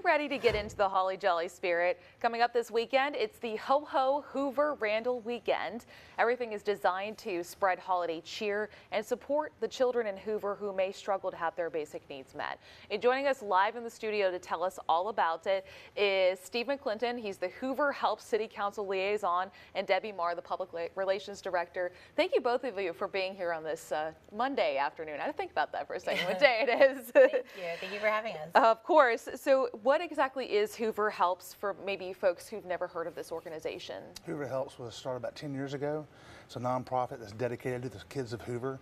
you ready to get into the holly jolly spirit? Coming up this weekend, it's the Ho Ho Hoover-Randle Weekend. Everything is designed to spread holiday cheer and support the children in Hoover who may struggle to have their basic needs met. And joining us live in the studio to tell us all about it is Steve McClinton. He's the Hoover Helps City Council Liaison, and Debbie Marr, the Public Relations Director. Thank you both of you for being here on this Monday afternoon. I had to think about that for a second. What day it is? Thank you. Thank you for having us. Of course. So what exactly is Hoover Helps for maybe folks who've never heard of this organization? Hoover Helps was started about 10 years ago. It's a nonprofit that's dedicated to the kids of Hoover.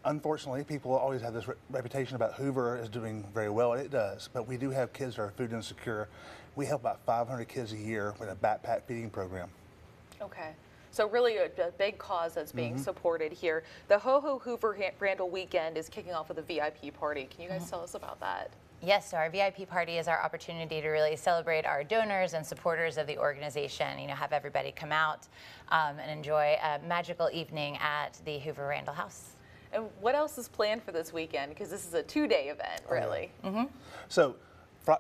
Unfortunately, people always have this reputation about Hoover is doing very well, and it does. But we do have kids that are food insecure. We help about 500 kids a year with a backpack feeding program. Okay. So really a big cause that's being supported here. The Ho Ho Hoover-Randle Weekend is kicking off with a VIP party. Can you guys tell us about that? Yes, so our VIP party is our opportunity to really celebrate our donors and supporters of the organization. You know, have everybody come out and enjoy a magical evening at the Hoover-Randle House. And what else is planned for this weekend? Because this is a two-day event, really. So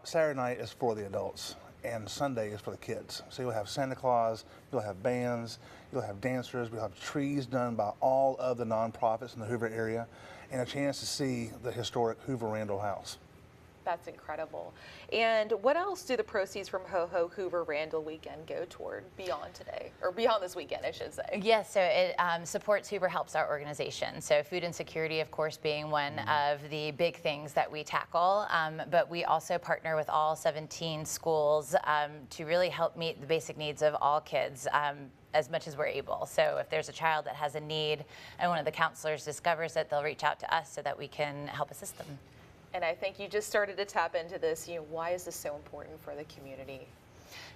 Saturday night is for the adults, and Sunday is for the kids. So you'll have Santa Claus, you'll have bands, you'll have dancers, we'll have trees done by all of the nonprofits in the Hoover area, and a chance to see the historic Hoover-Randle House. That's incredible. And what else do the proceeds from Ho Ho Hoover-Randle Weekend go toward beyond today, or beyond this weekend, I should say? Yes, so it supports Hoover Helps, our organization. So food insecurity, of course, being one of the big things that we tackle. But we also partner with all 17 schools to really help meet the basic needs of all kids. As much as we're able. So if there's a child that has a need and one of the counselors discovers it, they'll reach out to us so that we can help assist them. And I think you just started to tap into this. You know, why is this so important for the community?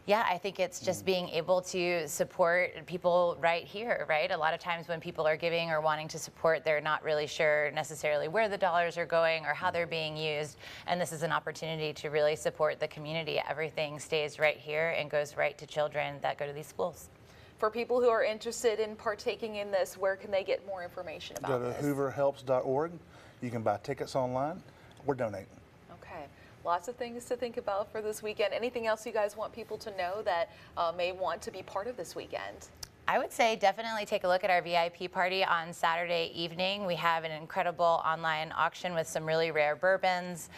Yeah, I think it's just being able to support people right here, right? A lot of times when people are giving or wanting to support, they're not really sure necessarily where the dollars are going or how they're being used. And this is an opportunity to really support the community. Everything stays right here and goes right to children that go to these schools. For people who are interested in partaking in this, where can they get more information about this? Go to hooverhelps.org. You can buy tickets online or donate. Okay. Lots of things to think about for this weekend. Anything else you guys want people to know that may want to be part of this weekend? I would say definitely take a look at our VIP party on Saturday evening. We have an incredible online auction with some really rare bourbons.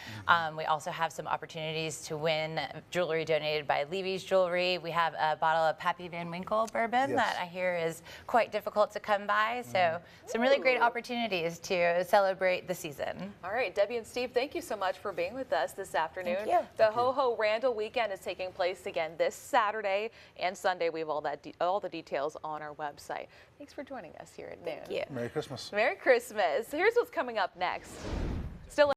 We also have some opportunities to win jewelry donated by Levy's Jewelry. We have a bottle of Pappy Van Winkle bourbon that I hear is quite difficult to come by. So some really great opportunities to celebrate the season. All right, Debbie and Steve, thank you so much for being with us this afternoon. Thank you. The Ho Ho Randle Weekend is taking place again this Saturday and Sunday. We have all the details on our website. Thanks for joining us here at noon. Thank you. Merry Christmas. Merry Christmas. Here's what's coming up next. Still